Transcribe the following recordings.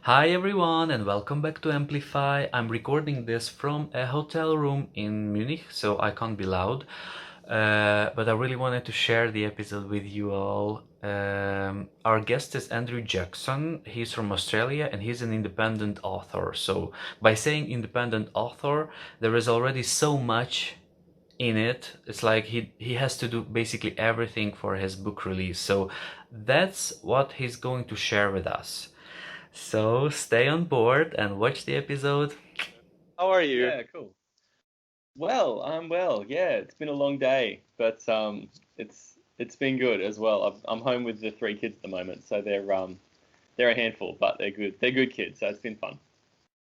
Hi everyone and welcome back to Amplify. I'm recording this from a hotel room in Munich, so I can't be loud. But I really wanted to share the episode with you all. Our guest is Andrew Jaxson. He's from Australia and he's an independent author. So by saying independent author, there is already so much in it. It's like he has to do basically everything for his book release. So that's what he's going to share with us. So stay on board and watch the episode. How are you? Yeah, cool. Well, I'm well. Yeah, it's been a long day, but it's been good as well. I'm home with the three kids at the moment, so they're a handful, but they're good. They're good kids, so it's been fun.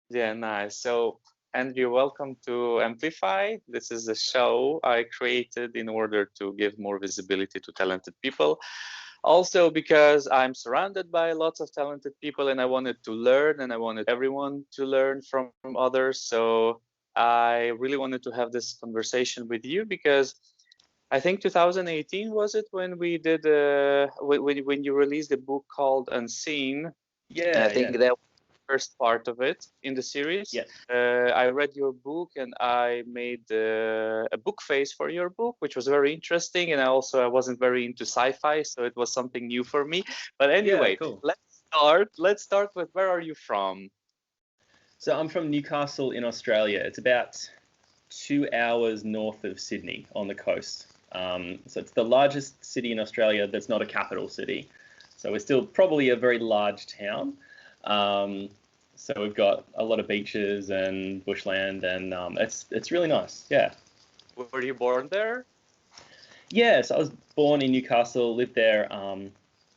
Yeah, nice. So, Andrew, welcome to Amplify. This is a show I created in order to give more visibility to talented people. Also, because I'm surrounded by lots of talented people and I wanted to learn and I wanted everyone to learn from others. So, I really wanted to have this conversation with you because I think 2018 was it when we did when you released a book called Unseen. And I Yeah, think yeah, that first part of it in the series. yeah. I read your book and I made a book face for your book, which was very interesting. And I wasn't very into sci-fi, so it was something new for me. But Yeah, anyway, cool. let's start. Let's start with where are you from? So I'm from Newcastle in Australia. It's about 2 hours north of Sydney on the coast. So it's the largest city in Australia that's not a capital city. So we're still probably a very large town. Um, so we've got a lot of beaches and bushland, and it's really nice. Yeah. Were you born there? Yeah, so I was born in Newcastle, lived there.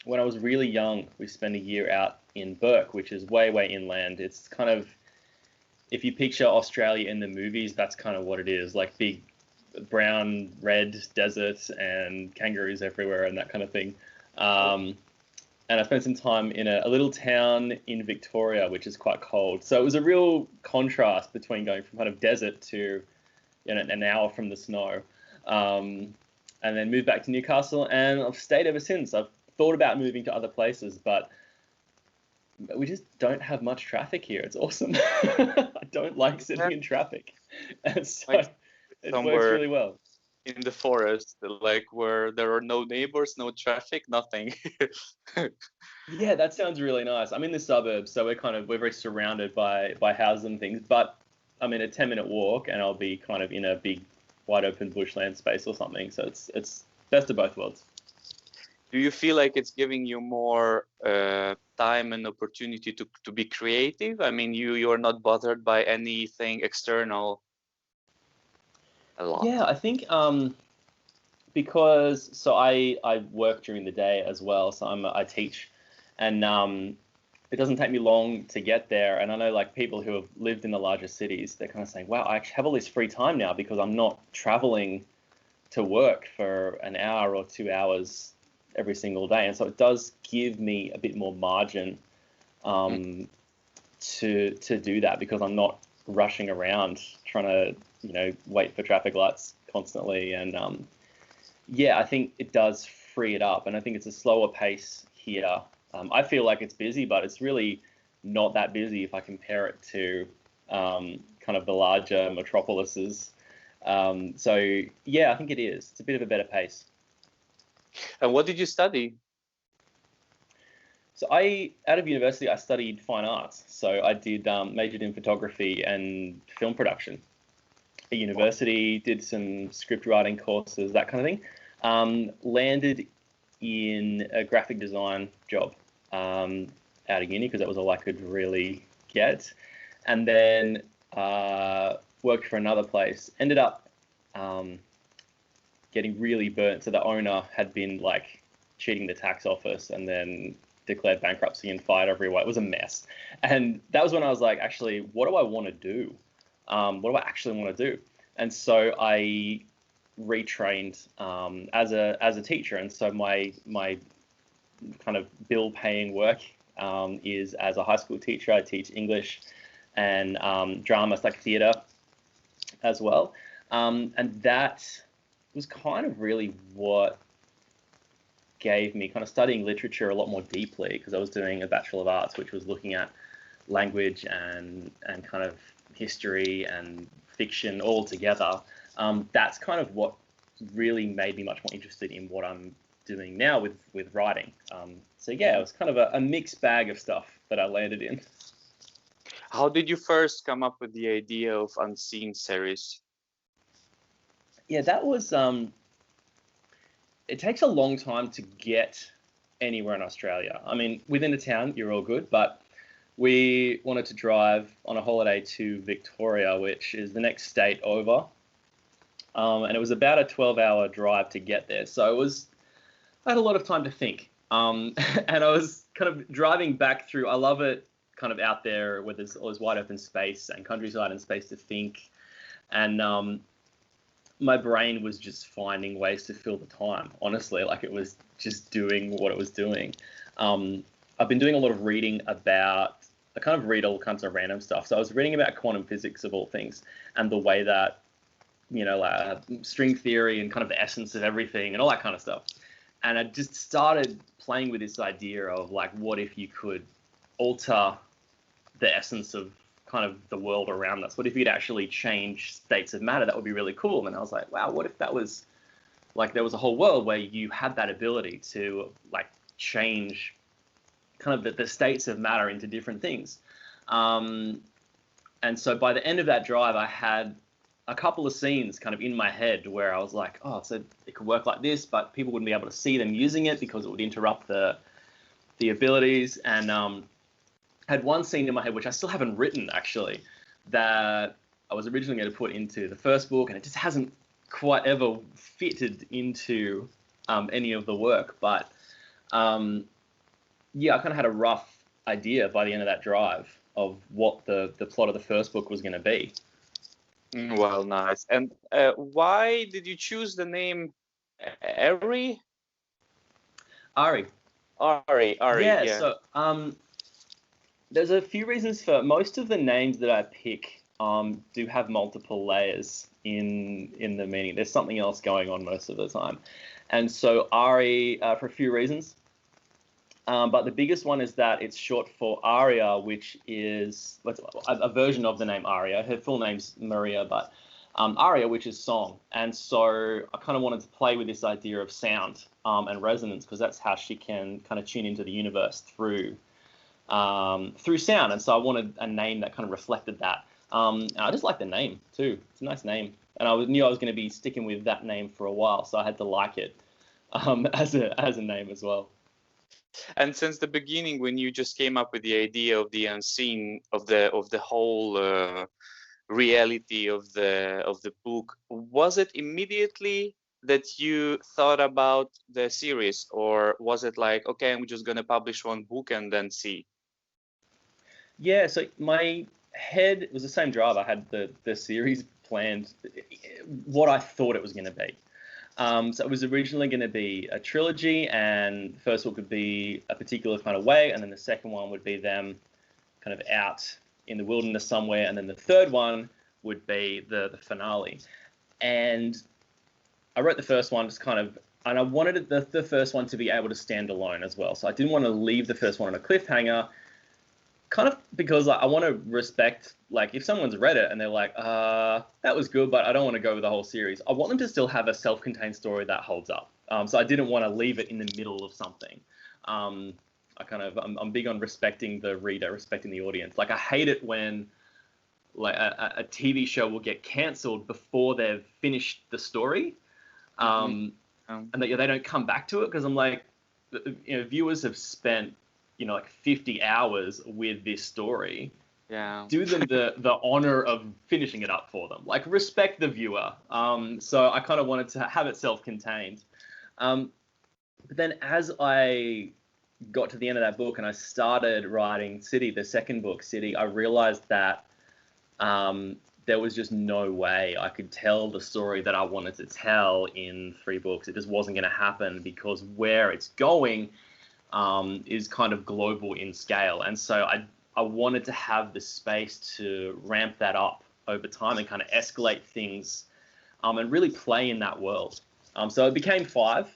When I was really young, we spent a year out in Burke, which is way, way inland. It's kind of, if you picture Australia in the movies, that's kind of what it is, like big brown, red desert and kangaroos everywhere and that kind of thing. Um, and I spent some time in a little town in Victoria, which is quite cold. So it was a real contrast between going from kind of desert to an hour from the snow. Um, and then moved back to Newcastle, and I've stayed ever since. I've thought about moving to other places, but we just don't have much traffic here. It's awesome. I don't like Yeah, sitting in traffic, and so like it works somewhere really well. in the forest, like where there are no neighbors, no traffic, nothing. Yeah, that sounds really nice. I'm in the suburbs, so we're very surrounded by houses and things. But I'm in a 10-minute walk, and I'll be kind of in a big, wide open bushland space or something. So it's best of both worlds. Do you feel like it's giving you more time and opportunity to be creative? I mean, you're not bothered by anything external a lot. Yeah, I think because I work during the day as well, so I teach, and it doesn't take me long to get there. And I know like people who have lived in the larger cities, they're kind of saying, "Wow, I actually have all this free time now because I'm not traveling to work for an hour or 2 hours every single day." And so it does give me a bit more margin Mm. um, to do that because I'm not rushing around trying to wait for traffic lights constantly. And yeah, I think it does free it up, and I think it's a slower pace here. I feel like it's busy, but it's really not that busy if I compare it to kind of the larger metropolises. So yeah, I think it is. It's a bit of a better pace. And what did you study? So out of university, I studied fine arts. So I did majored in photography and film production at Wow. university, did some script writing courses, that kind of thing. Landed in a graphic design job out of uni because that was all I could really get. And then worked for another place. Ended up um, getting really burnt. So the owner had been like cheating the tax office and then declared bankruptcy and fired everyone. It was a mess. And that was when I was like, actually, what do I want to do? What do I actually want to do? And so I retrained as a teacher. And so my kind of bill paying work is as a high school teacher. I teach English and drama, like theatre as well. And that was kind of really what gave me kind of studying literature a lot more deeply because I was doing a Bachelor of Arts, which was looking at language and kind of history and fiction all together. That's kind of what really made me much more interested in what I'm doing now with writing. So yeah, it was kind of a mixed bag of stuff that I landed in. How did you first come up with the idea of Unseen series? Yeah, that was it takes a long time to get anywhere in Australia. I mean, within the town, you're all good, but we wanted to drive on a holiday to Victoria, which is the next state over. And it was about a 12-hour drive to get there. So I had a lot of time to think. And I was kind of driving back through, I love it kind of out there where there's all this wide open space and countryside and space to think. And my brain was just finding ways to fill the time, honestly. Like, it was just doing what it was doing. I've been doing a lot of reading about, I kind of read all kinds of random stuff. So I was reading about quantum physics of all things, and the way that, like string theory and kind of the essence of everything and all that kind of stuff. And I just started playing with this idea of, like, what if you could alter the essence of kind of the world around us? What if you could actually change states of matter? That would be really cool. And I was like, wow, what if that was, like, there was a whole world where you had that ability to, like, change kind of the states of matter into different things. And so by the end of that drive, I had a couple of scenes kind of in my head where I was like, oh, so it could work like this, but people wouldn't be able to see them using it because it would interrupt the abilities. And had one scene in my head, which I still haven't written actually, that I was originally going to put into the first book, and it just hasn't quite ever fitted into any of the work. But yeah, I kind of had a rough idea by the end of that drive of what the plot of the first book was going to be. Well, nice. And why did you choose the name Ari? Ari. Yeah. So there's a few reasons for most of the names that I pick. Do have multiple layers in the meaning. There's something else going on most of the time, and so Ari for a few reasons. But the biggest one is that it's short for Aria, which is a version of the name Aria. Her full name's Maria, but Aria, which is song. And so I kind of wanted to play with this idea of sound and resonance, because that's how she can kind of tune into the universe through sound. And so I wanted a name that kind of reflected that. And I just like the name too. It's a nice name. And I knew I was going to be sticking with that name for a while, so I had to like it as a name as well. And since the beginning, when you just came up with the idea of the unseen, of the whole reality of the book, was it immediately that you thought about the series, or was it like, okay, I'm just gonna publish one book and then see? Yeah, so my head was the same drive. I had the series planned, what I thought it was going to be. So it was originally going to be a trilogy, and the first book would be a particular kind of way, and then the second one would be them kind of out in the wilderness somewhere, and then the third one would be the finale. And I wrote the first one just kind of, and I wanted the first one to be able to stand alone as well. So I didn't want to leave the first one on a cliffhanger, kind of because I want to respect, like, if someone's read it and they're like, that was good, but I don't want to go with the whole series, I want them to still have a self-contained story that holds up. So I didn't want to leave it in the middle of something. I'm big on respecting the reader, respecting the audience. Like, I hate it when, like, a TV show will get cancelled before they've finished the story, and that they don't come back to it, because I'm like, viewers have spent, like 50 hours with this story. Yeah. Do them the honor of finishing it up for them. Like, respect the viewer. So I kind of wanted to have it self-contained. But then as I got to the end of that book and I started writing City, the second book, City, I realized that there was just no way I could tell the story that I wanted to tell in 3 books. It just wasn't going to happen, because where it's going is kind of global in scale. And so I wanted to have the space to ramp that up over time and kind of escalate things and really play in that world. So it became 5,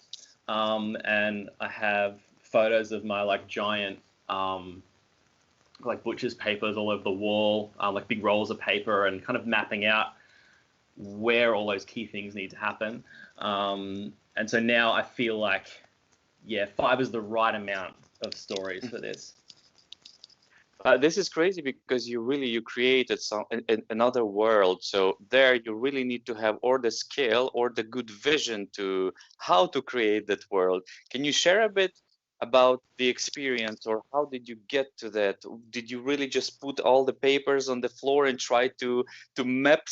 and I have photos of my, like, giant like butcher's papers all over the wall, like big rolls of paper, and kind of mapping out where all those key things need to happen. And so now I feel like, yeah, 5 is the right amount of stories for this. This is crazy because you created another world. So there you really need to have or the skill or the good vision to how to create that world. Can you share a bit about the experience, or how did you get to that? Did you really just put all the papers on the floor and try to map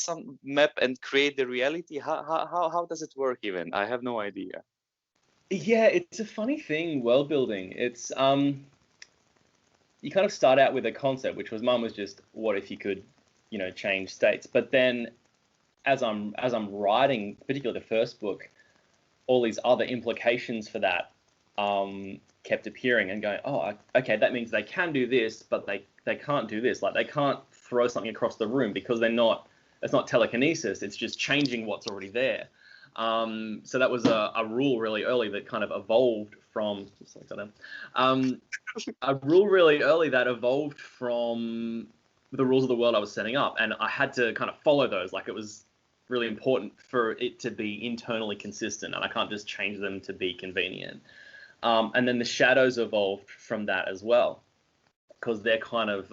and create the reality? How does it work even? I have no idea. Yeah, it's a funny thing, world building. It's you kind of start out with a concept, which was mine was just, what if you could, change states? But then as I'm writing, particularly the first book, all these other implications for that kept appearing and going, oh, okay, that means they can do this, but they can't do this. Like, they can't throw something across the room because it's not telekinesis, it's just changing what's already there. So that was a rule really early that kind of evolved from a rule really early that evolved from the rules of the world I was setting up, and I had to kind of follow those. Like, it was really important for it to be internally consistent, and I can't just change them to be convenient. And then the shadows evolved from that as well, because they're kind of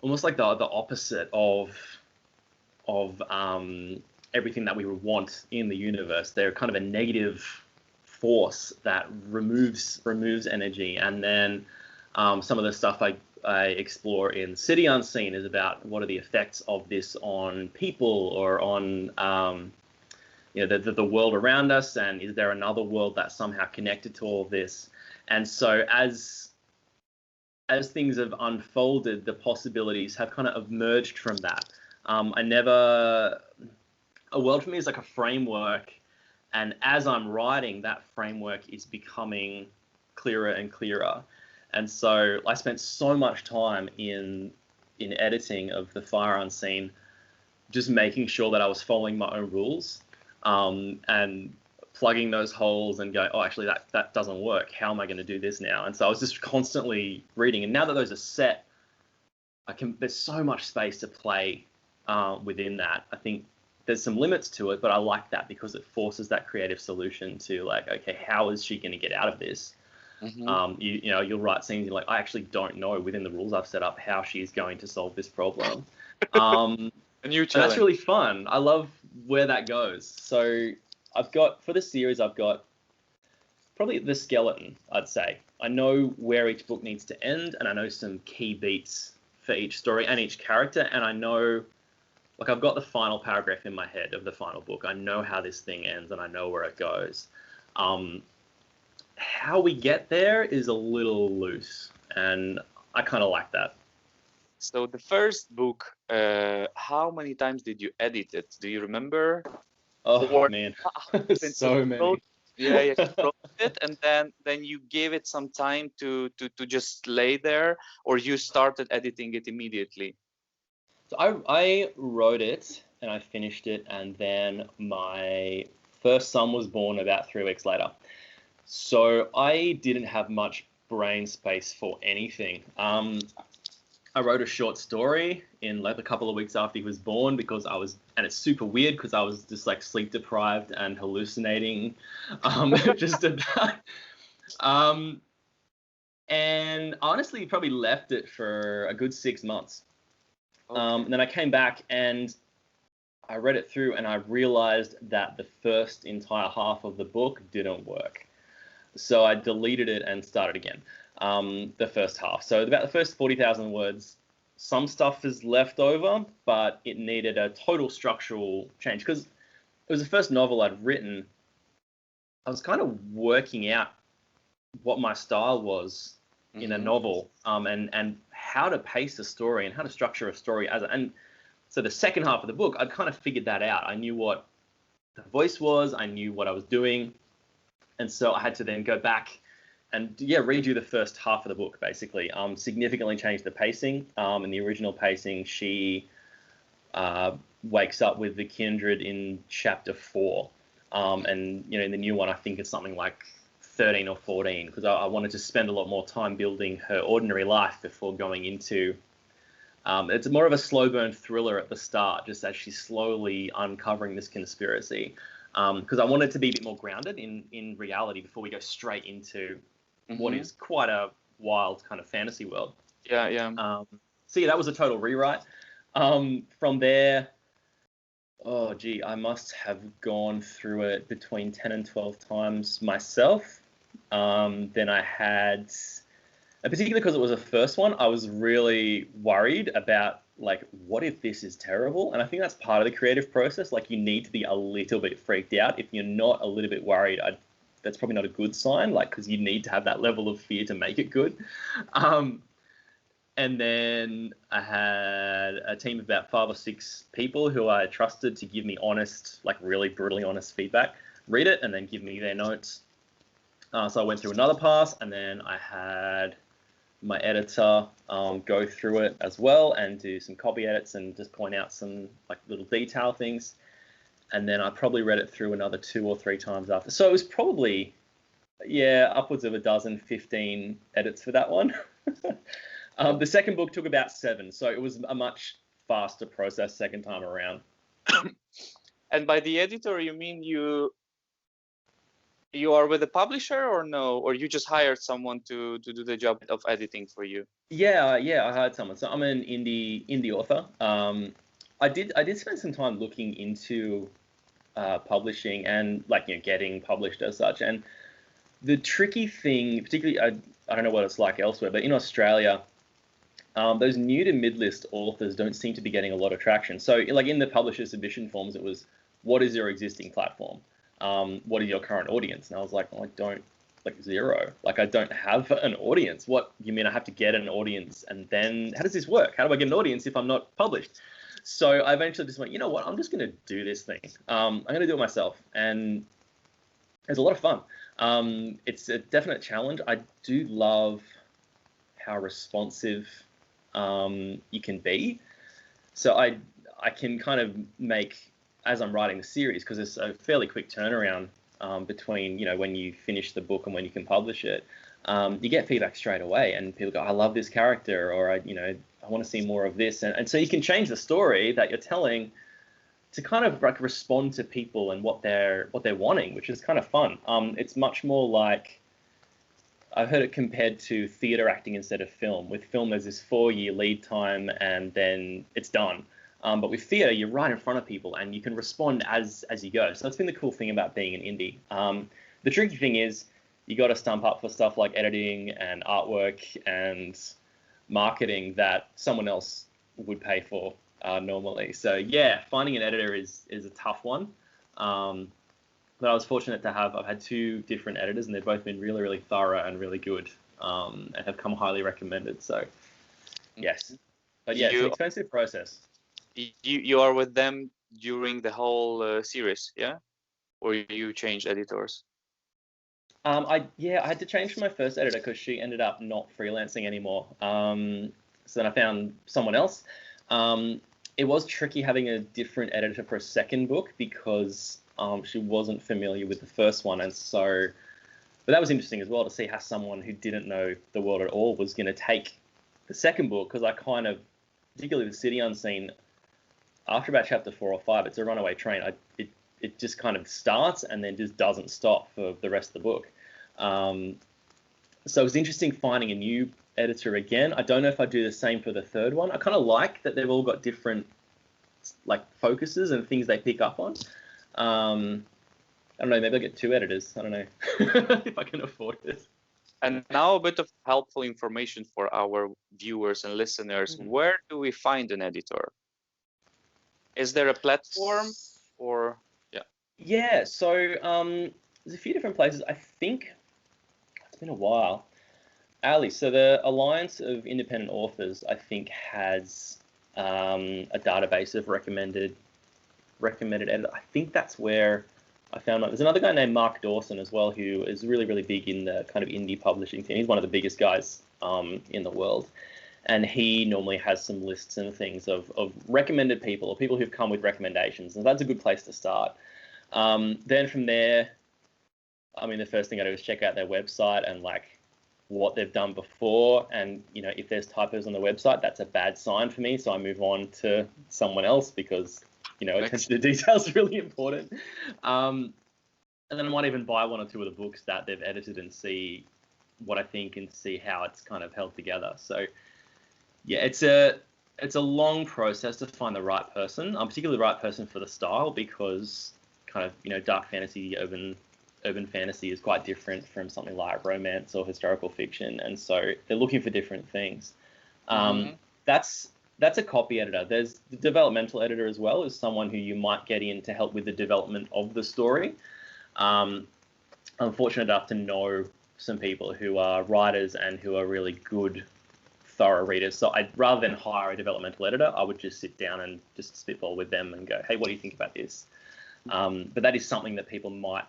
almost like the opposite of everything that we would want in the universe. They're kind of a negative force that removes energy. And then some of the stuff I explore in City Unseen is about what are the effects of this on people, or on the world around us, and is there another world that's somehow connected to all of this? And so as things have unfolded, the possibilities have kind of emerged from that. A world for me is like a framework, and as I'm writing, that framework is becoming clearer and clearer. And so I spent so much time in editing of The Fire Unseen, just making sure that I was following my own rules, and plugging those holes and going, oh, actually that doesn't work. How am I going to do this now? And so I was just constantly reading. And now that those are set, there's so much space to play within that. I think there's some limits to it, but I like that because it forces that creative solution to, like, okay, how is she going to get out of this? Mm-hmm. You'll write scenes, you're like, I actually don't know within the rules I've set up how she's going to solve this problem. And that's really fun. I love where that goes. So for this series, I've got probably the skeleton, I'd say. I know where each book needs to end, and I know some key beats for each story and each character, and I know, like, I've got the final paragraph in my head of the final book. I know how this thing ends, and I know where it goes. How we get there is a little loose, and I kind of like that. So the first book, how many times did you edit it? Do you remember? Oh, man, so many. Yeah, you wrote it, and then you gave it some time to just lay there, or you started editing it immediately? So I wrote it and I finished it, and then my first son was born about 3 weeks later. So I didn't have much brain space for anything. I wrote a short story in like a couple of weeks after he was born, and it's super weird because I was just like sleep deprived and hallucinating, just about. And honestly, probably left it for a good 6 months. Okay. And then I came back and I read it through, and I realized that the first entire half of the book didn't work. So I deleted it and started again. The first half. So about the first 40,000 words, some stuff is left over, but it needed a total structural change because it was the first novel I'd written. I was kind of working out what my style was in a novel, and how to pace a story and how to structure a story and so the second half of the book, I'd kind of figured that out. I knew what the voice was, I knew what I was doing, and so I had to then go back and redo the first half of the book, basically. Significantly changed the pacing. In the original pacing, she wakes up with the kindred in chapter 4, and in the new one, I think it's something like 13 or 14 because I wanted to spend a lot more time building her ordinary life before going into. It's more of a slow burn thriller at the start, just as she's slowly uncovering this conspiracy. Because I wanted to be a bit more grounded in reality before we go straight into what is quite a wild kind of fantasy world. Yeah. So yeah, that was a total rewrite. From there, oh gee, I must have gone through it between 10 and 12 times myself. Then I had, particularly because it was a first one, I was really worried about like, what if this is terrible? And I think that's part of the creative process. Like, you need to be a little bit freaked out. If you're not a little bit worried, that's probably not a good sign. Like, because you need to have that level of fear to make it good. And then I had a team of about 5 or 6 people who I trusted to give me honest, like really brutally honest feedback, read it, and then give me their notes. So I went through another pass, and then I had my editor go through it as well and do some copy edits and just point out some like little detail things. And then I probably read it through another 2 or 3 times after. So it was probably, yeah, upwards of 12, 15 edits for that one. The second book took about 7, so it was a much faster process second time around. And by the editor, you mean you are with the publisher or no? Or you just hired someone to do the job of editing for you? Yeah, I hired someone. So I'm an indie author. I did spend some time looking into publishing and like getting published as such. And the tricky thing, particularly, I don't know what it's like elsewhere, but in Australia, those new to mid-list authors don't seem to be getting a lot of traction. So like in the publisher submission forms, it was, what is your existing platform? What is your current audience? And I was like, I don't, like 0. Like, I don't have an audience. What you mean I have to get an audience? And then how does this work? How do I get an audience if I'm not published? So I eventually just went, you know what? I'm just going to do this thing. I'm going to do it myself. And it's a lot of fun. It's a definite challenge. I do love how responsive you can be. So I can kind of make, as I'm writing the series, because it's a fairly quick turnaround between when you finish the book and when you can publish it, you get feedback straight away, and people go, I love this character, or I want to see more of this, and so you can change the story that you're telling to kind of like respond to people and what they're wanting, which is kind of fun. It's much more like, I've heard it compared to theatre acting instead of film. With film, there's this 4-year lead time, and then it's done. But with theatre, you're right in front of people, and you can respond as you go. So that's been the cool thing about being an indie. The tricky thing is you got to stump up for stuff like editing and artwork and marketing that someone else would pay for normally. So yeah, finding an editor is a tough one. But I was fortunate to I've had 2 different editors, and they've both been really, really thorough and really good, and have come highly recommended. So yes, but yeah, it's an expensive process. You are with them during the whole series, yeah? Or you changed editors? I had to change for my first editor because she ended up not freelancing anymore. So then I found someone else. It was tricky having a different editor for a second book because she wasn't familiar with the first one, and so. But that was interesting as well to see how someone who didn't know the world at all was going to take the second book, because I kind of, particularly the City Unseen, after about chapter 4 or 5, it's a runaway train. It just kind of starts and then just doesn't stop for the rest of the book. So it was interesting finding a new editor again. I don't know if I do the same for the third one. I kind of like that they've all got different like focuses and things they pick up on. I don't know, maybe I'll get 2 editors. I don't know if I can afford this. And now a bit of helpful information for our viewers and listeners. Mm-hmm. Where do we find an editor? Is there a platform or yeah? Yeah, so there's a few different places. I think it's been a while. Ali, so the Alliance of Independent Authors, I think, has a database of recommended editors. I think that's where I found one. There's another guy named Mark Dawson as well, who is really, really big in the kind of indie publishing thing. He's one of the biggest guys in the world. And he normally has some lists and things of recommended people, or people who've come with recommendations. And that's a good place to start. Then from there, I mean, the first thing I do is check out their website and like what they've done before. And, you know, if there's typos on the website, that's a bad sign for me. So I move on to someone else because, you know, attention to detail is really important. And then I might even buy one or two of the books that they've edited and see what I think and see how it's kind of held together. So yeah, it's a long process to find the right person, particularly the right person for the style, because kind of, you know, dark fantasy, urban fantasy is quite different from something like romance or historical fiction, and so they're looking for different things. That's a copy editor. There's the developmental editor as well, as someone who you might get in to help with the development of the story. I'm fortunate enough to know some people who are writers and who are really good, thorough readers. So rather than hire a developmental editor, I would just sit down and just spitball with them and go, hey, what do you think about this? But that is something that people might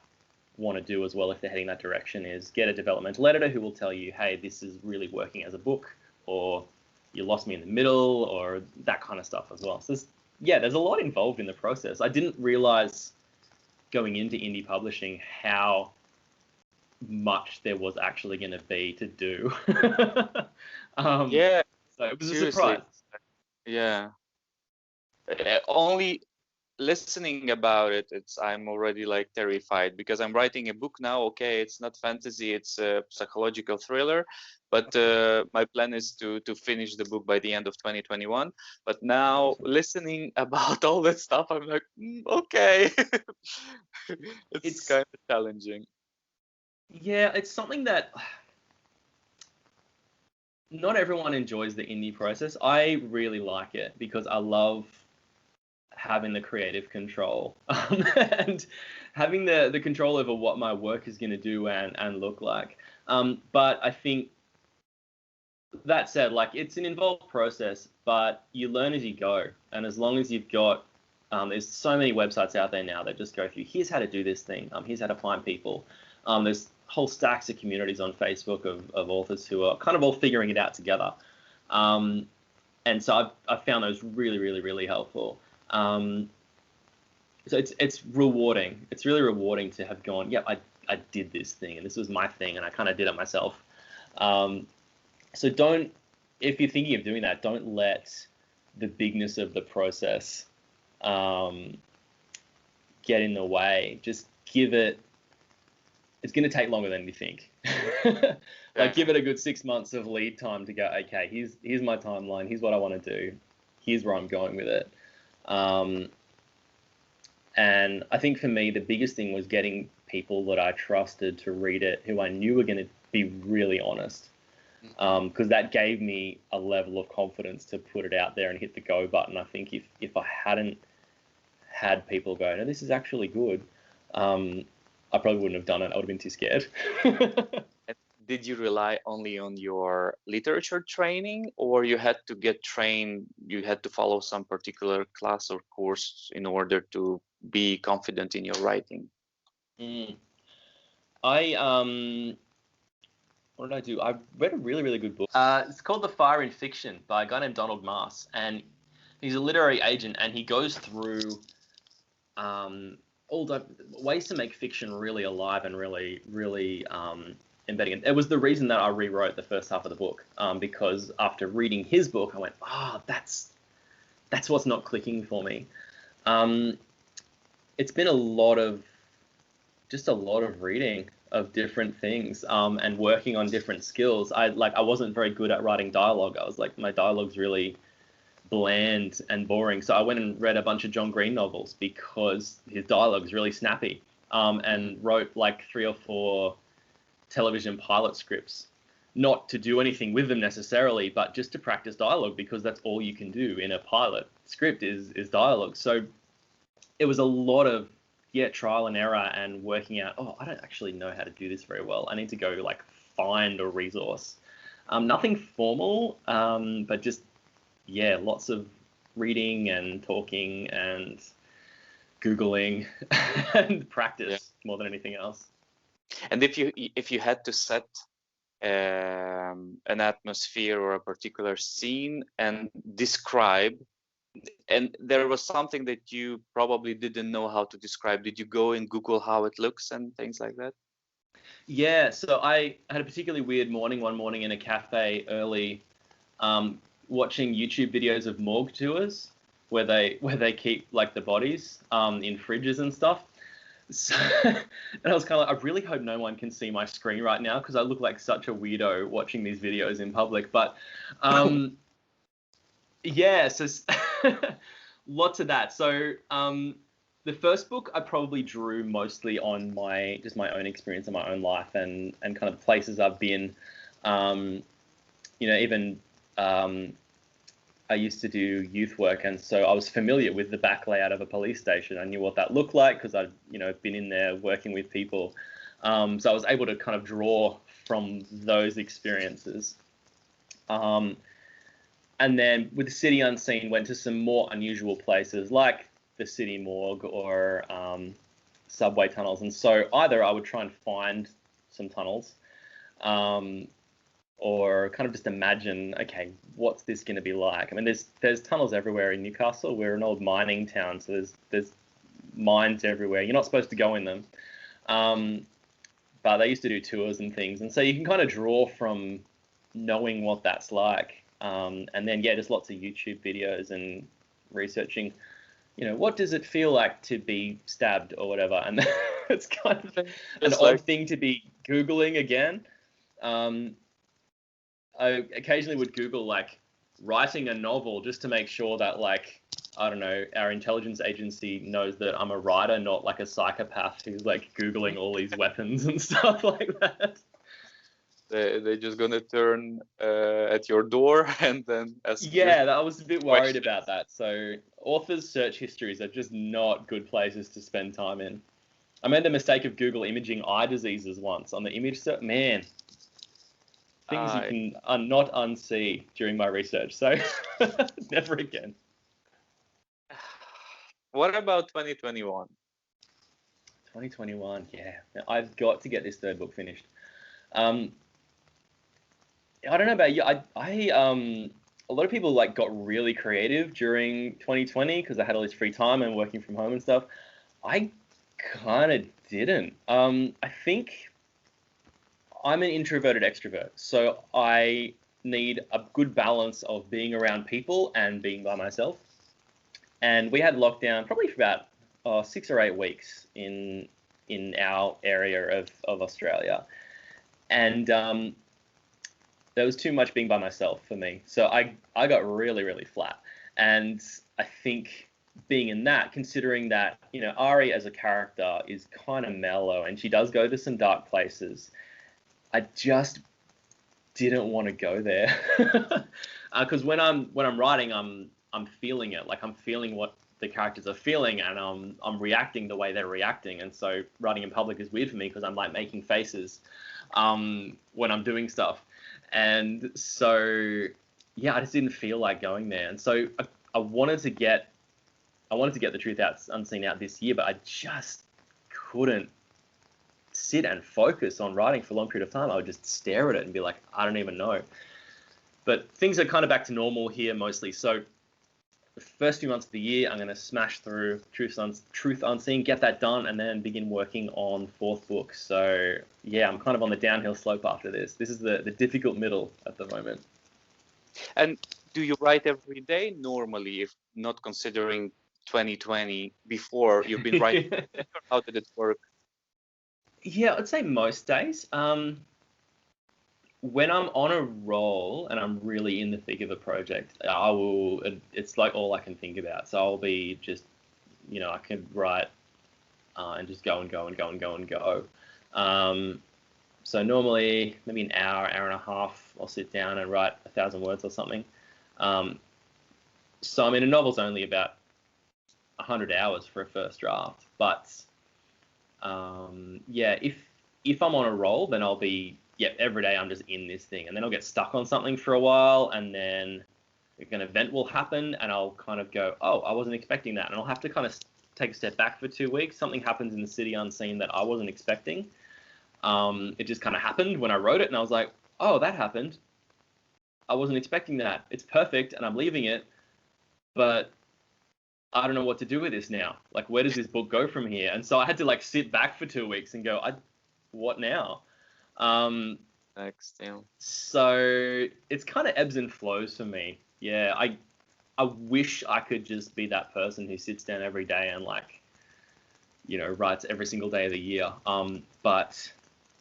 want to do as well if they're heading that direction, is get a developmental editor who will tell you, hey, this is really working as a book, or you lost me in the middle, or that kind of stuff as well. So there's a lot involved in the process. I didn't realize going into indie publishing how much there was actually going to be to do. Yeah, so it was seriously. a surprise. Yeah. Only listening about it, I'm already like terrified, because I'm writing a book now. Okay, it's not fantasy, it's a psychological thriller, but my plan is to finish the book by the end of 2021. But now listening about all that stuff, I'm like, okay. It's kind of challenging. Yeah, it's something that not everyone enjoys the indie process. I really like it because I love having the creative control and having the control over what my work is going to do and look like. But I think that said, like, it's an involved process, but you learn as you go. And as long as you've got, there's so many websites out there now that just go through, here's how to do this thing. Here's how to find people. There's whole stacks of communities on Facebook of authors who are kind of all figuring it out together. And so I've found those really, really, really helpful. So it's rewarding. It's really rewarding to have gone, yeah, I did this thing, and this was my thing, and I kind of did it myself. So if you're thinking of doing that, don't let the bigness of the process get in the way. Just give it. It's going to take longer than you think. Like, give it a good 6 months of lead time to go, okay, here's my timeline. Here's what I want to do. Here's where I'm going with it. And I think for me, the biggest thing was getting people that I trusted to read it, who I knew were going to be really honest. Because that gave me a level of confidence to put it out there and hit the go button. I think if I hadn't had people go, no, this is actually good, I probably wouldn't have done it. I would have been too scared. Did you rely only on your literature training, or you had to get trained, you had to follow some particular class or course in order to be confident in your writing? What did I do? I read a really, really good book. It's called The Fire in Fiction by a guy named Donald Maas, and he's a literary agent, and he goes through all the ways to make fiction really alive and really, really embedding it. It was the reason that I rewrote the first half of the book, because after reading his book, I went, that's what's not clicking for me. It's been a lot of reading of different things, and working on different skills. I wasn't very good at writing dialogue. I was like, my dialogue's really bland and boring. So I went and read a bunch of John Green novels because his dialogue is really snappy, and wrote like 3 or 4 television pilot scripts, not to do anything with them necessarily, but just to practice dialogue, because that's all you can do in a pilot script is dialogue. So it was a lot of trial and error and working out, I don't actually know how to do this very well. I need to go like find a resource. Nothing formal, but just lots of reading and talking and Googling and practice more than anything else. And if you had to set an atmosphere or a particular scene and describe, and there was something that you probably didn't know how to describe, did you go and Google how it looks and things like that? Yeah, so I had a particularly weird morning one morning in a cafe early, watching YouTube videos of morgue tours where they keep like the bodies in fridges and stuff. So, and I was kind of like, I really hope no one can see my screen right now because I look like such a weirdo watching these videos in public. But yeah, so lots of that. So the first book I probably drew mostly on my own experience in my own life and kind of the places I've been. Even I used to do youth work, and so I was familiar with the back layout of a police station. I knew what that looked like because I'd been in there working with people. So I was able to kind of draw from those experiences. And then with the City Unseen, went to some more unusual places like the city morgue or subway tunnels. And so either I would try and find some tunnels, or kind of just imagine, okay, what's this going to be like? I mean, there's tunnels everywhere in Newcastle. We're an old mining town, so there's mines everywhere. You're not supposed to go in them, but they used to do tours and things, and so you can kind of draw from knowing what that's like. And then just lots of YouTube videos and researching, what does it feel like to be stabbed or whatever, and it's kind of an odd thing to be Googling again. I occasionally would Google like writing a novel just to make sure that like, I don't know, our intelligence agency knows that I'm a writer, not like a psychopath who's like Googling all these weapons and stuff like that. They're just gonna turn at your door and then ask you I was a bit worried questions. about that. So authors' search histories are just not good places to spend time in. I made the mistake of Google imaging eye diseases once on the image search. Man, things you can not unsee during my research. So never again. What about 2021? 2021, yeah. I've got to get this third book finished. I don't know about you. A lot of people like got really creative during 2020 because I had all this free time and working from home and stuff. I kind of didn't. I think I'm an introverted extrovert, so I need a good balance of being around people and being by myself. And we had lockdown probably for about 6 or 8 weeks in our area of Australia, and there was too much being by myself for me. So I got really, really flat. And I think being in that, considering that, Ari as a character is kind of mellow and she does go to some dark places, I just didn't want to go there. Because when I'm writing, I'm feeling it. Like I'm feeling what the characters are feeling, and I'm reacting the way they're reacting. And so writing in public is weird for me because I'm like making faces when I'm doing stuff. And so I just didn't feel like going there. And so I wanted to get the Truth Unseen out this year, but I just couldn't sit and focus on writing for a long period of time. I would just stare at it and be like, I don't even know. But things are kind of back to normal here mostly. So the first few months of the year, I'm going to smash through Truth Unseen, get that done, and then begin working on fourth book. So yeah, I'm kind of on the downhill slope after this. This is the difficult middle at the moment. And do you write every day normally, if not considering 2020 before you've been writing? How did it work? Yeah, I'd say most days. When I'm on a roll and I'm really in the thick of a project, it's like all I can think about. So I'll be just, I can write and just go and go and go and go and go. So normally maybe an hour and a half, I'll sit down and write 1,000 words or something. So I mean, a novel's only about 100 hours for a first draft, but if I'm on a roll, then I'll be every day I'm just in this thing, and then I'll get stuck on something for a while, and then an event will happen, and I'll kind of go, oh, I wasn't expecting that, and I'll have to kind of take a step back for 2 weeks. Something happens in the City Unseen that I wasn't expecting. It just kind of happened when I wrote it, and I was like, oh, that happened. I wasn't expecting that. It's perfect, and I'm leaving it, but I don't know what to do with this now. Like, where does this book go from here? And so I had to like sit back for 2 weeks and go, what now? Um, Still. so it's kind of ebbs and flows for me. Yeah, I wish I could just be that person who sits down every day and like, writes every single day of the year. But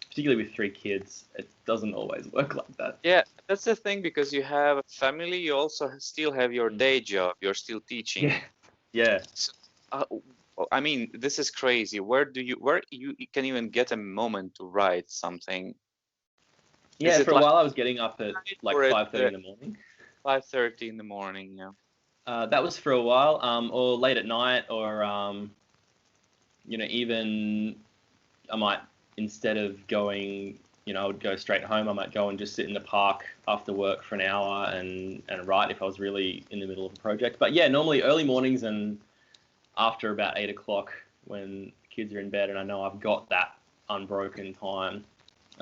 particularly with 3 kids, it doesn't always work like that. Yeah, that's the thing, because you have a family, you also still have your day job, you're still teaching. Yeah, yeah. So, I mean, this is crazy. Where you can even get a moment to write something? Is Yeah, it for a like while I was getting up at like or at 5:30 in the morning. 5:30 in the morning? Yeah. That was for a while, or late at night, or even I might, instead of going, I would go straight home. I might go and just sit in the park after work for an hour and write if I was really in the middle of a project. But yeah, normally early mornings and after about 8 o'clock when kids are in bed and I know I've got that unbroken time.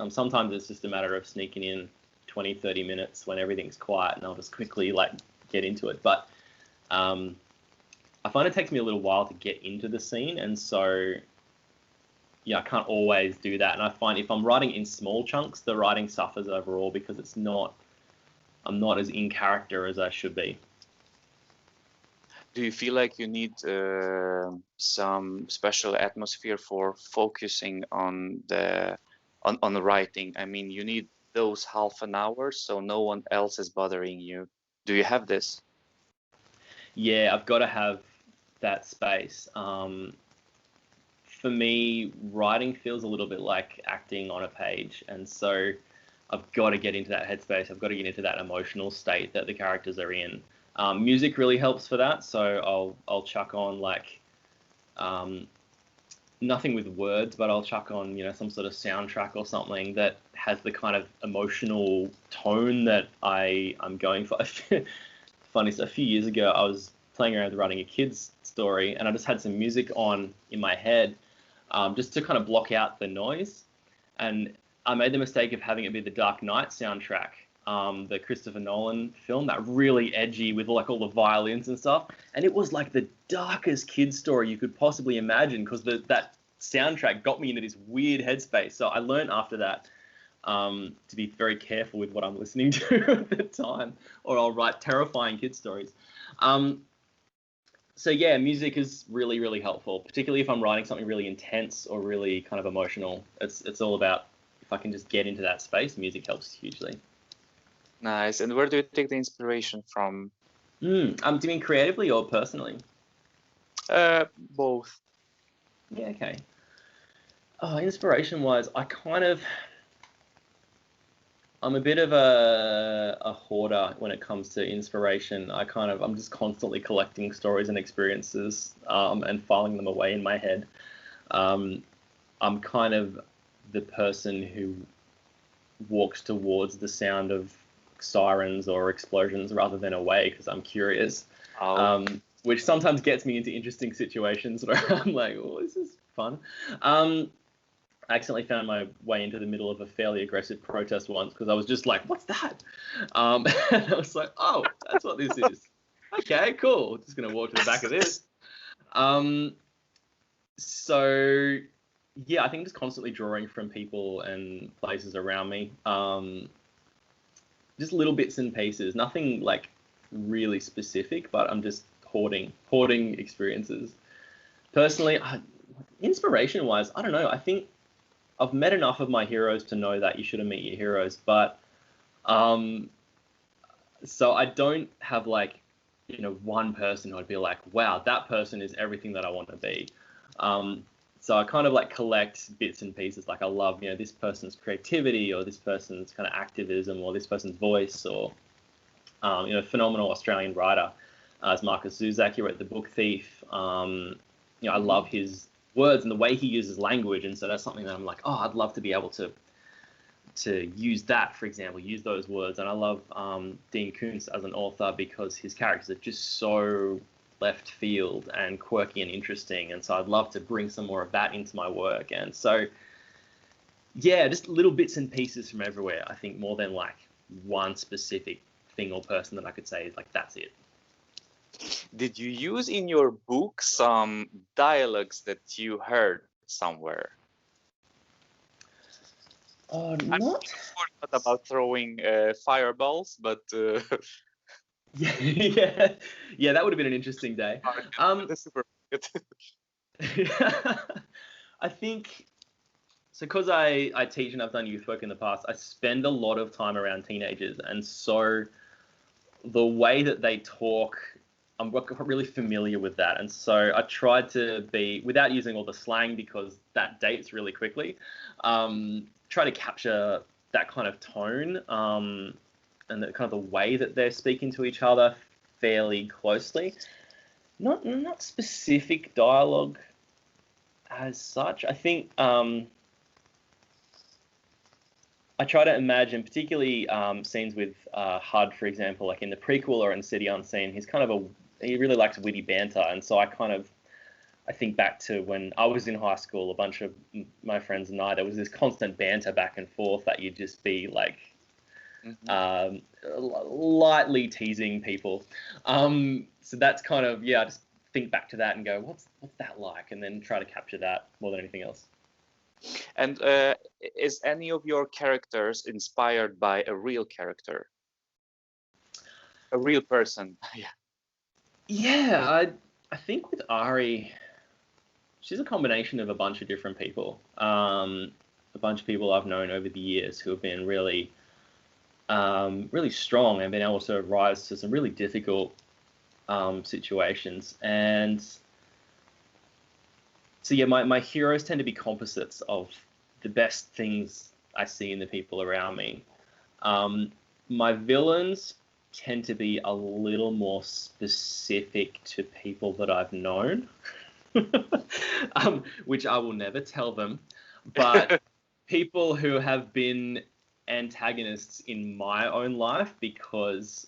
Sometimes it's just a matter of sneaking in 20, 30 minutes when everything's quiet and I'll just quickly like get into it. But I find it takes me a little while to get into the scene, and so yeah, I can't always do that. And I find if I'm writing in small chunks, the writing suffers overall because I'm not as in character as I should be. Do you feel like you need some special atmosphere for focusing on the writing? I mean, you need those half an hour so no one else is bothering you. Do you have this? Yeah, I've got to have that space. For me, writing feels a little bit like acting on a page, and so I've got to get into that headspace. I've got to get into that emotional state that the characters are in. Music really helps for that, so I'll chuck on like nothing with words, but I'll chuck on some sort of soundtrack or something that has the kind of emotional tone that I'm going for. Funny, so a few years ago I was playing around with writing a kid's story, and I just had some music on in my head, just to kind of block out the noise. And I made the mistake of having it be the Dark Knight soundtrack, the Christopher Nolan film, that really edgy with like all the violins and stuff. And it was like the darkest kid's story you could possibly imagine, because that soundtrack got me into this weird headspace. So I learned after that to be very careful with what I'm listening to at the time, or I'll write terrifying kid stories. So yeah, music is really, really helpful, particularly if I'm writing something really intense or really kind of emotional. It's all about, if I can just get into that space, music helps hugely. Nice. And where do you take the inspiration from? Do you mean creatively or personally? Both. Yeah, okay. Inspiration-wise, I'm a bit of a hoarder when it comes to inspiration. I'm just constantly collecting stories and experiences, and filing them away in my head. I'm kind of the person who walks towards the sound of sirens or explosions rather than away, because I'm curious, which sometimes gets me into interesting situations where I'm like, oh, this is fun. I accidentally found my way into the middle of a fairly aggressive protest once because I was just like, what's that? And I was like, oh, that's what this is. Okay, cool. Just going to walk to the back of this. So, yeah, I think just constantly drawing from people and places around me. Just little bits and pieces. Nothing like really specific, but I'm just hoarding experiences. Personally, inspiration-wise, I don't know. I think I've met enough of my heroes to know that you shouldn't meet your heroes, but so I don't have like, one person who I'd be like, wow, that person is everything that I want to be. So I kind of like collect bits and pieces. Like I love, this person's creativity, or this person's kind of activism, or this person's voice, or, phenomenal Australian writer, as Marcus Zuzak. He wrote The Book Thief. I love his words and the way he uses language, and so that's something that I'm like, oh, I'd love to be able to use that, for example, use those words. And I love Dean Koontz as an author because his characters are just so left field and quirky and interesting, and so I'd love to bring some more of that into my work. And so yeah, just little bits and pieces from everywhere, I think, more than like one specific thing or person that I could say is like, that's it. Did you use in your book some dialogues that you heard somewhere? Oh, I'm not. sure not about throwing fireballs, but Yeah, yeah, yeah. That would have been an interesting day. at the supermarket. I think so because I teach and I've done youth work in the past. I spend a lot of time around teenagers, and so the way that they talk, I'm really familiar with that. And so I tried to be, without using all the slang because that dates really quickly, try to capture that kind of tone and the kind of the way that they're speaking to each other fairly closely. Not specific dialogue as such. I think I try to imagine, particularly scenes with HUD, for example, like in the prequel or in City Unseen. He really likes witty banter, and so I think back to when I was in high school. A bunch of my friends and I, there was this constant banter back and forth that you'd just be like Mhm. lightly teasing people. So that's kind of I just think back to that and go, what's that like, and then try to capture that more than anything else. And is any of your characters inspired by a real character, a real person? Yeah. Yeah, I think with Ari, she's a combination of a bunch of different people. A bunch of people I've known over the years who have been really strong and been able to rise to some really difficult situations. And so yeah, my heroes tend to be composites of the best things I see in the people around me. My villains tend to be a little more specific to people that I've known, which I will never tell them. But people who have been antagonists in my own life because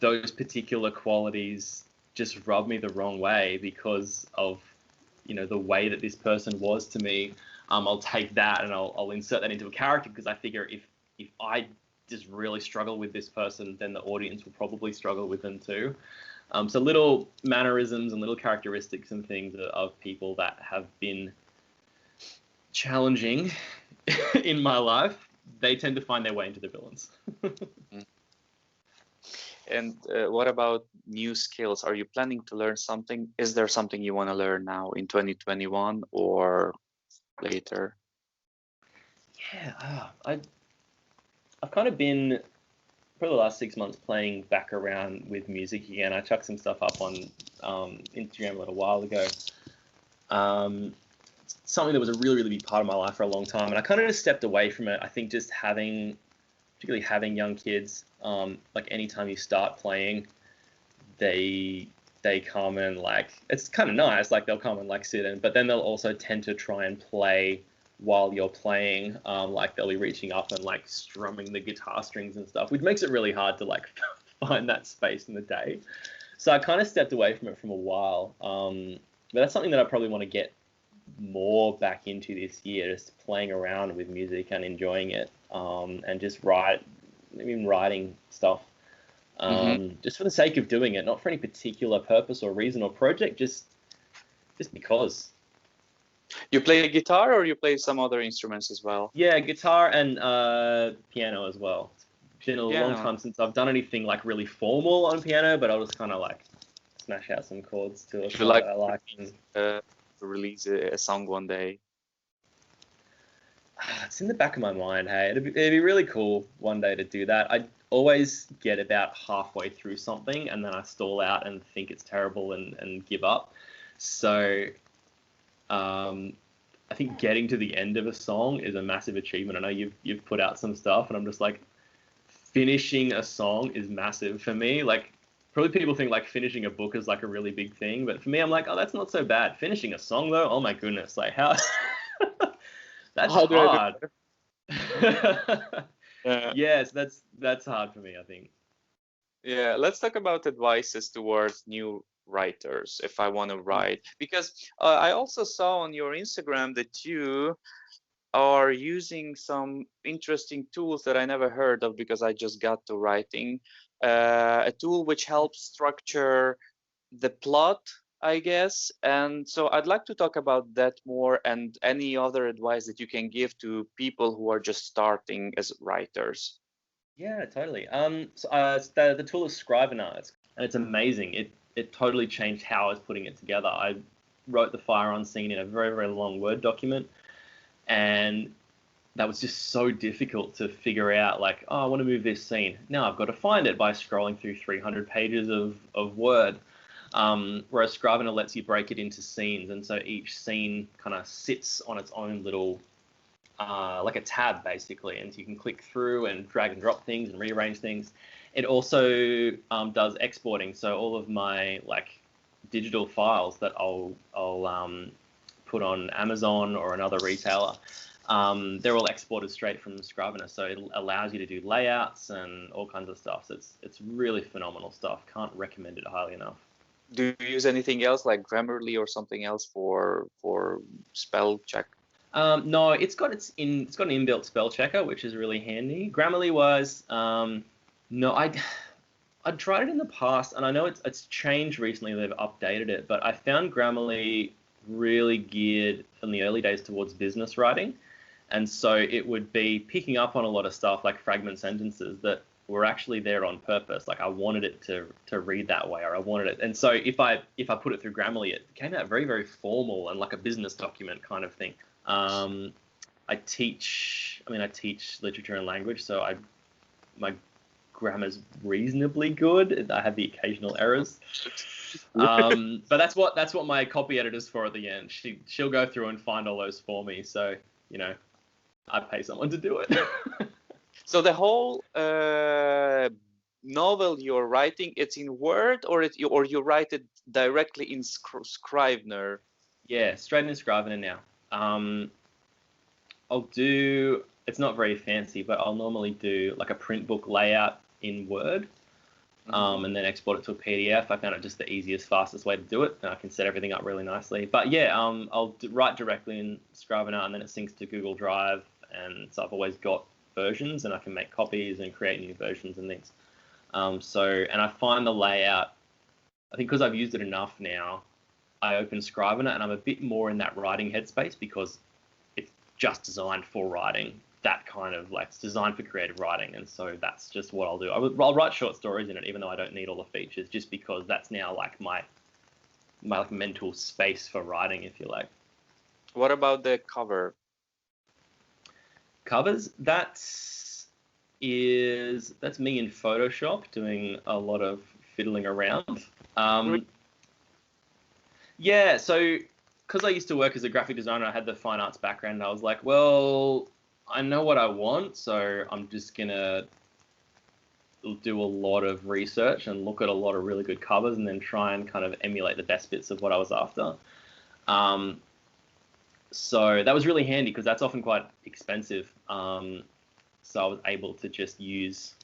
those particular qualities just rub me the wrong way because of the way that this person was to me. I'll take that and I'll insert that into a character because I figure if I just really struggle with this person, then the audience will probably struggle with them too. So little mannerisms and little characteristics and things of people that have been challenging in my life, they tend to find their way into the villains. And what about new skills? Are you planning to learn something? Is there something you want to learn now in 2021 or later? Yeah, I've kind of been for the last 6 months playing back around with music again. I chucked some stuff up on Instagram a little while ago. Something that was a really, really big part of my life for a long time, and I kind of just stepped away from it. I think just particularly having young kids, like anytime you start playing, they come and like it's kind of nice. Like they'll come and like sit in, but then they'll also tend to try and play while you're playing. Like they'll be reaching up and like strumming the guitar strings and stuff, which makes it really hard to like find that space in the day. So I kind of stepped away from it from a while. But that's something that I probably want to get more back into this year, just playing around with music and enjoying it, and just even writing stuff, Mm-hmm. just for the sake of doing it, not for any particular purpose or reason or project, just because. You play guitar or you play some other instruments as well? Yeah, guitar and piano as well. It's been a long Piano. time since I've done anything like really formal on piano, but I'll just kind of like smash out some chords to a If you song like that I like. And to release a song one day. it's in the back of my mind. Hey, it'd be really cool one day to do that. I always get about halfway through something and then I stall out and think it's terrible and give up. So I think getting to the end of a song is a massive achievement. I know you've put out some stuff, and I'm just like, finishing a song is massive for me. Like, probably people think like finishing a book is like a really big thing, but for me, I'm like, oh, that's not so bad. Finishing a song though, oh my goodness, like how that's How do I do hard. that? Yes, that's hard for me, I think. Yeah, let's talk about advices towards new writers if I want to write. Because I also saw on your Instagram that you are using some interesting tools that I never heard of because I just got to writing. A tool which helps structure the plot I guess. And so I'd like to talk about that more and any other advice that you can give to people who are just starting as writers. Yeah, totally. The tool is Scrivener, and it's amazing. It totally changed how I was putting it together. I wrote the fire on scene in a very, very long Word document, and that was just so difficult to figure out. Like, oh, I want to move this scene. Now I've got to find it by scrolling through 300 pages of Word. Whereas Scrivener lets you break it into scenes, and so each scene kind of sits on its own little like a tab basically, and so you can click through and drag and drop things and rearrange things. It also does exporting, so all of my like digital files that I'll put on Amazon or another retailer, they're all exported straight from Scrivener, so it allows you to do layouts and all kinds of stuff. So it's really phenomenal stuff. Can't recommend it highly enough. Do you use anything else like Grammarly or something else for spell check? No, it's got an inbuilt spell checker, which is really handy. Grammarly wise, no, I tried it in the past, and I know it's changed recently. They've updated it, but I found Grammarly really geared in the early days towards business writing, and so it would be picking up on a lot of stuff like fragment sentences that were actually there on purpose. Like I wanted it to read that way, or I wanted it, and so if I put it through Grammarly, it came out very, very formal and like a business document kind of thing. I teach literature and language, so my grammar's reasonably good. I have the occasional errors, but that's what my copy editor's for at the end. She'll go through and find all those for me. So I pay someone to do it. So the whole novel you're writing, it's in Word, or you write it directly in Scrivener? Yeah, straight in Scrivener now. It's not very fancy, but I'll normally do like a print book layout in Word, and then export it to a PDF. I found it just the easiest, fastest way to do it, and I can set everything up really nicely. But yeah, I'll write directly in Scrivener, and then it syncs to Google Drive, and so I've always got versions, and I can make copies and create new versions and things. And I find the layout, I think because I've used it enough now, I open Scrivener and I'm a bit more in that writing headspace because it's just designed for writing. That kind of like it's designed for creative writing, and so that's just what I'll do. I'll write short stories in it, even though I don't need all the features, just because that's now like my like mental space for writing, if you like. What about the cover? Covers, that's me in Photoshop doing a lot of fiddling around. Yeah, so because I used to work as a graphic designer, I had the fine arts background, and I was like, well, I know what I want, so I'm just gonna do a lot of research and look at a lot of really good covers, and then try and kind of emulate the best bits of what I was after. So that was really handy because that's often quite expensive. So I was able to just use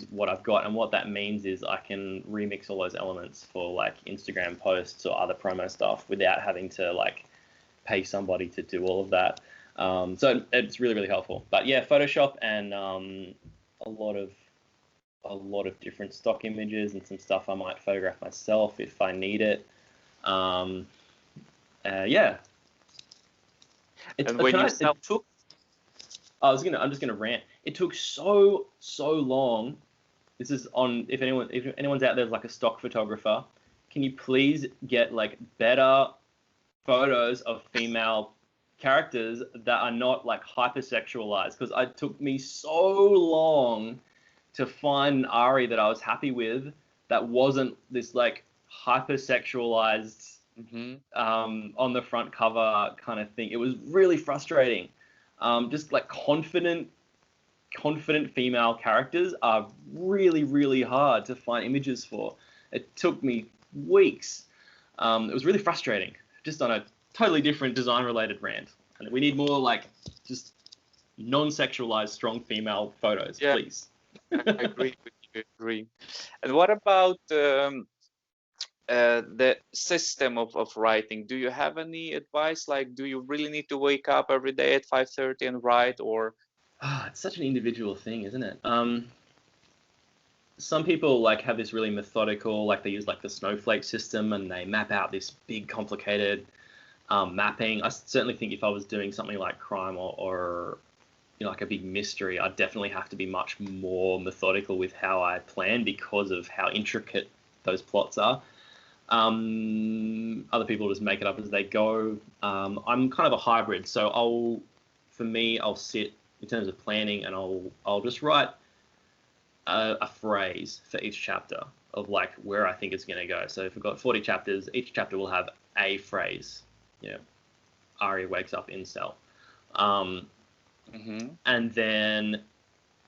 what I've got, and what that means is I can remix all those elements for like Instagram posts or other promo stuff without having to like pay somebody to do all of that. So it's really, really helpful. But yeah, Photoshop and a lot of different stock images and some stuff I might photograph myself if I need it. Yeah. I'm just gonna rant. It took so long. This is on if anyone's out there like a stock photographer, can you please get like better photos of female characters that are not like hypersexualized? Because it took me so long to find an Ari that I was happy with that wasn't this like hypersexualized on the front cover kind of thing. It was really frustrating. Just like confident female characters are really, really hard to find images for. It took me weeks. It was really frustrating, just on a totally different design-related rant. And we need more like just non-sexualized, strong female photos, please. I agree with you. Agree. And what about the system of writing? Do you have any advice? Like, do you really need to wake up every day at 5:30 and write, or? It's such an individual thing, isn't it? some people like have this really methodical, like they use like the snowflake system and they map out this big complicated mapping. I certainly think if I was doing something like crime or like a big mystery, I'd definitely have to be much more methodical with how I plan because of how intricate those plots are. Other people just make it up as they go. I'm kind of a hybrid, so I'll sit in terms of planning and I'll just write a phrase for each chapter of like where I think it's going to go. So if we've got 40 chapters, each chapter will have a phrase. Arya wakes up in cell. And then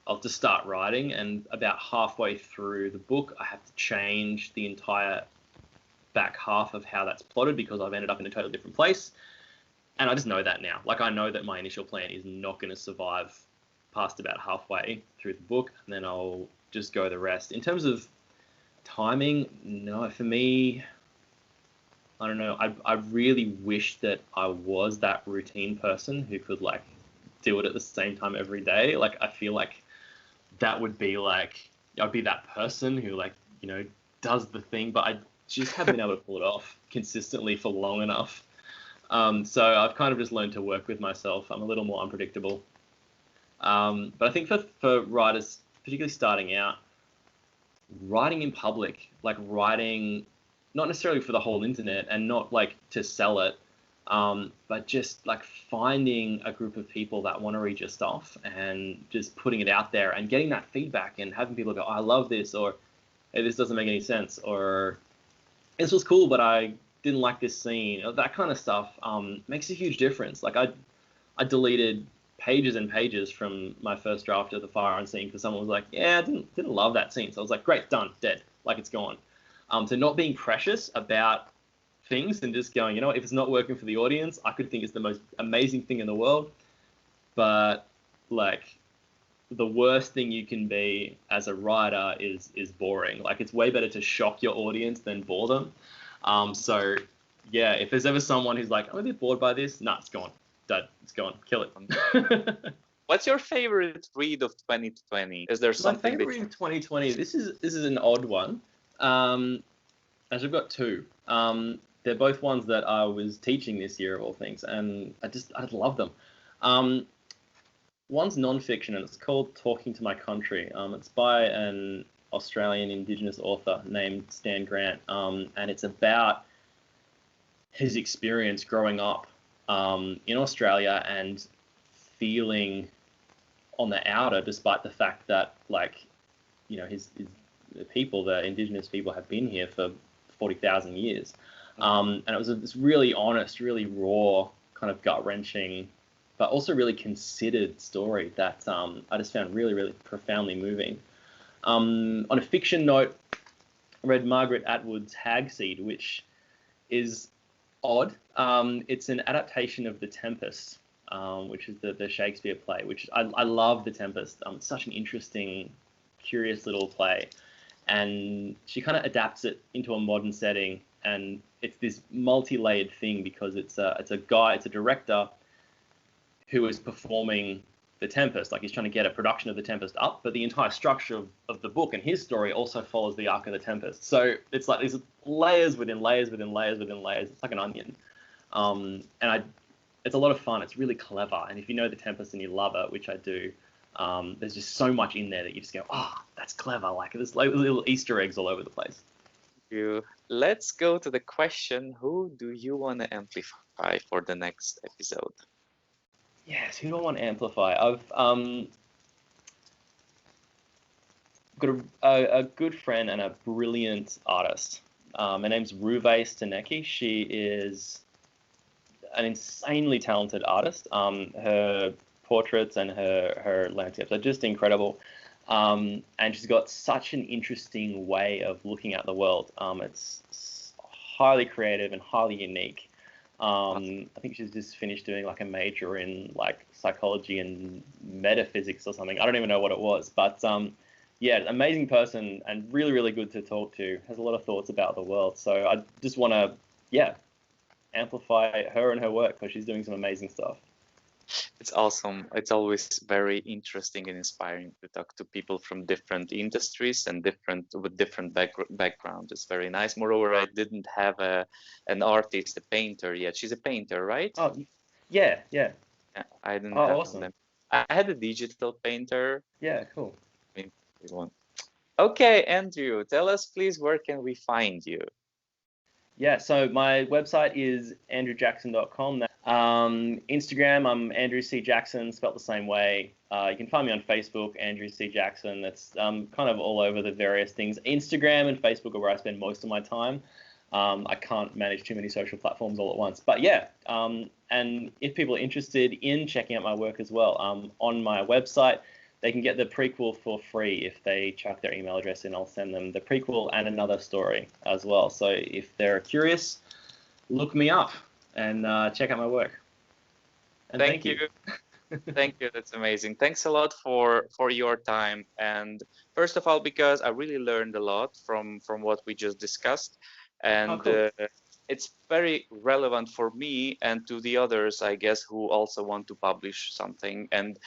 I'll just start writing, and about halfway through the book, I have to change the entire back half of how that's plotted because I've ended up in a totally different place. And I just know that now. Like, I know that my initial plan is not going to survive past about halfway through the book, and then I'll just go the rest. In terms of timing, no, for me, I don't know. I really wish that I was that routine person who could like do it at the same time every day. Like, I feel like that would be like, I'd be that person who like, does the thing, but I just haven't been able to pull it off consistently for long enough. So I've kind of just learned to work with myself. I'm a little more unpredictable. But I think for writers, particularly starting out, writing in public, like writing not necessarily for the whole internet and not like to sell it, but just like finding a group of people that want to read your stuff and just putting it out there and getting that feedback and having people go, oh, I love this, or hey, this doesn't make any sense, or this was cool, but I didn't like this scene, or that kind of stuff makes a huge difference. Like I deleted pages and pages from my first draft of the firearm scene because someone was like, yeah, I didn't love that scene. So I was like, great, done, dead, like it's gone. So not being precious about things and just going, if it's not working for the audience, I could think it's the most amazing thing in the world. But like the worst thing you can be as a writer is boring. Like, it's way better to shock your audience than bore them. So yeah, if there's ever someone who's like, I'm a bit bored by this, nah, it's gone. Dad, it's gone. Kill it. What's your favorite read of 2020? Is there something? My favorite read of 2020. This is an odd one. As I've got two. They're both ones that I was teaching this year of all things, and I love them. One's non-fiction, and it's called Talking to My Country. It's by an Australian Indigenous author named Stan Grant, and it's about his experience growing up in Australia and feeling on the outer, despite the fact that, like, his people, the Indigenous people, have been here for 40,000 years. And it was this really honest, really raw, kind of gut-wrenching, but also really considered story that I just found really, really profoundly moving. On a fiction note, I read Margaret Atwood's Hagseed, which is odd. It's an adaptation of The Tempest, which is the Shakespeare play, which I love The Tempest. It's such an interesting, curious little play. And she kind of adapts it into a modern setting, and it's this multi-layered thing because it's a director who is performing The Tempest. Like, he's trying to get a production of The Tempest up, but the entire structure of the book and his story also follows the arc of The Tempest. So it's like these layers within layers within layers within layers. It's like an onion. It's a lot of fun. It's really clever. And if you know The Tempest and you love it, which I do, there's just so much in there that you just go, that's clever. Like, there's like little Easter eggs all over the place. Let's go to the question, who do you want to amplify for the next episode? Yes, who do I want to amplify? I've got a good friend and a brilliant artist. Her name's Ruve Stanecki. She is an insanely talented artist. Her portraits and her landscapes are just incredible. And she's got such an interesting way of looking at the world. It's highly creative and highly unique. I think she's just finished doing like a major in like psychology and metaphysics or something. I don't even know what it was, but yeah, amazing person and really, really good to talk to. Has a lot of thoughts about the world. So I just want to, amplify her and her work because she's doing some amazing stuff. It's awesome. It's always very interesting and inspiring to talk to people from different industries and different background. It's very nice. Moreover, I didn't have an artist, a painter yet. She's a painter, right? Oh, yeah, yeah. Yeah, I didn't Oh, have awesome. them. I had a digital painter. Yeah, cool. One. Okay, Andrew, tell us please, where can we find you? Yeah, so my website is andrewjaxson.com. Instagram, I'm Andrew C. Jaxson, spelt the same way. You can find me on Facebook, Andrew C. Jaxson. That's kind of all over the various things. Instagram and Facebook are where I spend most of my time. I can't manage too many social platforms all at once. But yeah, and if people are interested in checking out my work as well, on my website, they can get the prequel for free if they chuck their email address in. I'll send them the prequel and another story as well. So if they're curious, look me up and check out my work. And thank you. Thank you. That's amazing. Thanks a lot for your time. And first of all, because I really learned a lot from what we just discussed, and cool. It's very relevant for me and to the others, I guess, who also want to publish something. And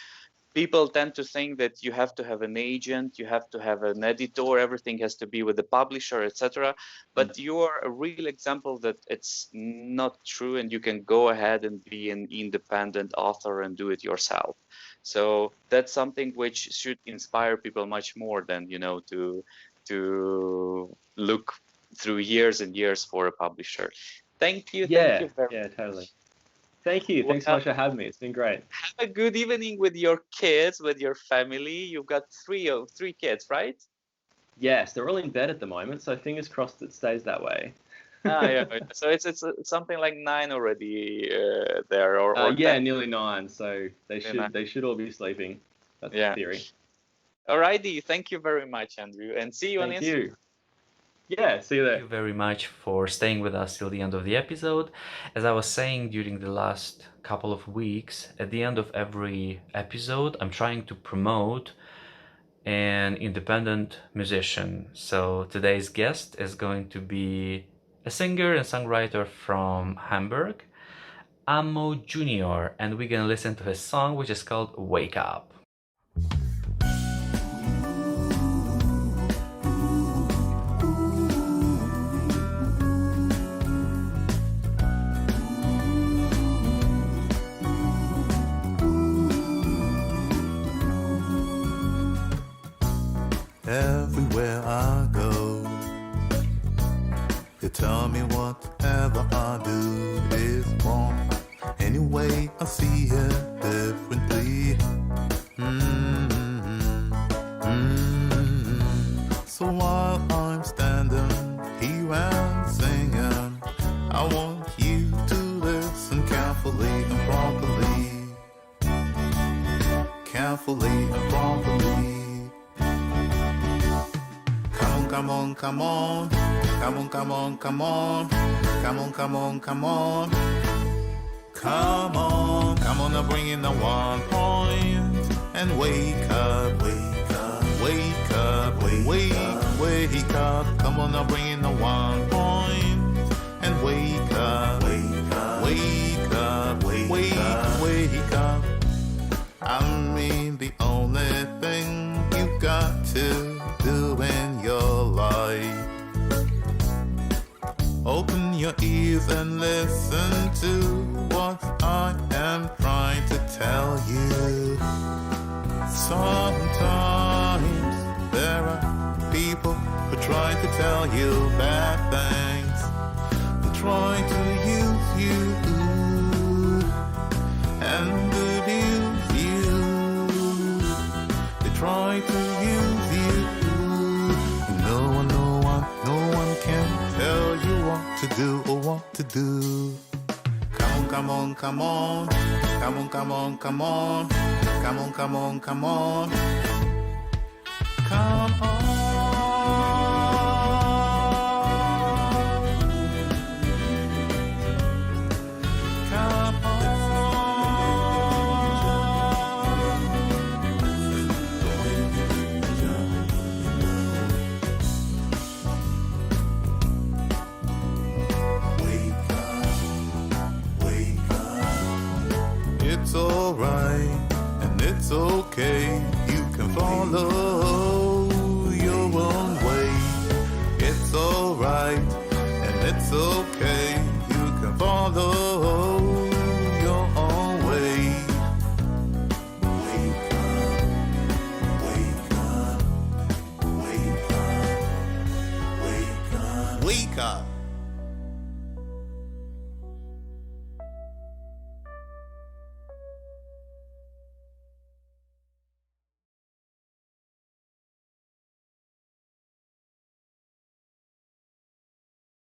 people tend to think that you have to have an agent, you have to have an editor, everything has to be with the publisher, etc. But you are a real example that it's not true, and you can go ahead and be an independent author and do it yourself. So that's something which should inspire people much more than, you know, to look through years and years for a publisher. Thank you. Yeah, thank you very yeah, totally. Thank you. Thanks so much for having me. It's been great. Have a good evening with your kids, with your family. You've got three kids, right? Yes, they're all in bed at the moment, so fingers crossed it stays that way. Yeah. So it's something like 9 already there, or yeah, 10. nearly 9. So they should all be sleeping. That's the theory. Alrighty, thank you very much, Andrew, and see you on Instagram. Thank you. Yeah, see you there. Thank you very much for staying with us till the end of the episode. As I was saying during the last couple of weeks, at the end of every episode, I'm trying to promote an independent musician. So today's guest is going to be a singer and songwriter from Hamburg, Ammo Jr., and we're gonna listen to his song, which is called Wake Up. Everywhere I go, they tell me whatever I do is wrong. Anyway, I see it differently. So while I'm standing here and singing, I want you to listen carefully and properly. Carefully and properly. Come on, come on, come on, come on, come on, come on, come on, come on, come on, come on, now bring in the 1 point and wake up, wake up, wake up, wake up, come on, now bring in the 1 point and wake up, wake up, wake up, wake up. I mean, the only thing you got to do in your life, open your ears and listen to what I am trying to tell you. Sometimes there are people who try to tell you bad things. They try to use you and abuse you. They try to use you. No one can tell you what to do or what to do. Come on, come on, come on, come on, come on, come on, come on, come on, come on. It's alright. alright, and it's okay. You can follow your own way. It's alright, and it's okay. You can follow your own way. Wake up, wake up, wake up, wake up, wake up.